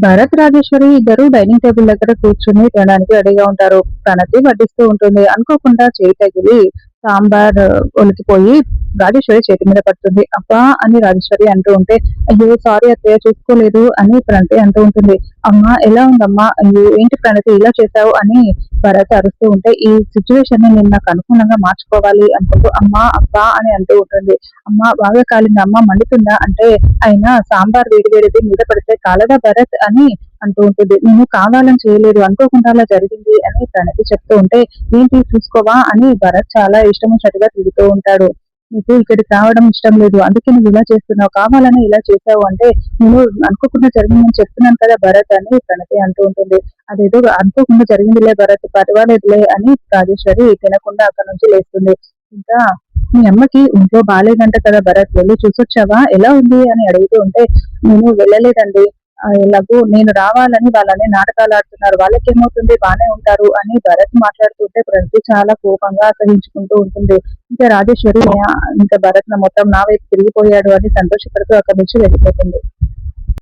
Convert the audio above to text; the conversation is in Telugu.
భరత్, రాజేశ్వరి ఇద్దరు డైనింగ్ టేబుల్ దగ్గర కూర్చుని తినడానికి రెడీగా ఉంటారు. ప్రణతి వడ్డిస్తూ ఉంటుంది. అనుకోకుండా చేయి తగిలి సాంబార్ ఒలికిపోయి రాజేశ్వరి చేతి మీద పడుతుంది. అబ్బా అని రాజేశ్వరి అంటూ ఉంటే, అయ్యో సారీ అత్తయ్య చూసుకోలేదు అని ప్రణతి అంటూ ఉంటుంది. అమ్మా ఎలా ఉందమ్మా, అయ్యో ఏంటి ప్రణతి ఇలా చేశావు అని భరత్ అరుస్తూ ఉంటే, ఈ సిచ్యువేషన్ ని నేను నాకు అనుకూలంగా మార్చుకోవాలి అనుకుంటూ అమ్మా అబ్బా అని అంటూ ఉంటుంది. అమ్మ బాగా కాలిందా, అమ్మ మండుతుందా అంటే, అయినా సాంబార్ వేడి వేడిది మీద పడితే కాలదా భరత్ అని అంటూ ఉంటుంది. నేను కావాలని చేయలేదు, అనుకోకుండా అలా జరిగింది అని ప్రణతి చెప్తూ ఉంటే, ఏంటి చూసుకోవా అని భరత్ చాలా ఇష్టం వచ్చినట్టుగా తిడుతూ ఉంటాడు. నీకు ఇక్కడికి రావడం ఇష్టం లేదు, అందుకే నువ్వు ఇలా చేస్తున్నావు, కావాలని ఇలా చేసావు అంటే, నేను అనుకోకుండా జరిగిందని చెప్తున్నాను కదా భరత్ అని ప్రణతి అంటూ ఉంటుంది. అదేదో అనుకోకుండా జరిగిందిలే భరత్, పర్వాలేదులే అని రాజేశ్వరి తినకుండా అక్కడ నుంచి లేస్తుంది. ఇంకా మీ అమ్మకి ఇంట్లో బాగాలేదంట కదా భరత్, వెళ్ళి చూసొచ్చావా, ఎలా ఉంది అని అడుగుతూ ఉంటే, నేను వెళ్ళలేదండి, ఎలాగో నేను రావాలని వాళ్ళని నాటకాలు ఆడుతున్నారు, వాళ్ళకేమవుతుంది బానే ఉంటారు అని భరత్ మాట్లాడుతుంటే ప్రణతి చాలా కోపంగా అసహించుకుంటూ ఉంటుంది. ఇంకా రాజేశ్వరి ఇంకా భరత్ మొత్తం నా వైపు తిరిగిపోయాడు అని సంతోషపడుతూ అక్కడి నుంచి వెళ్ళిపోతుంది.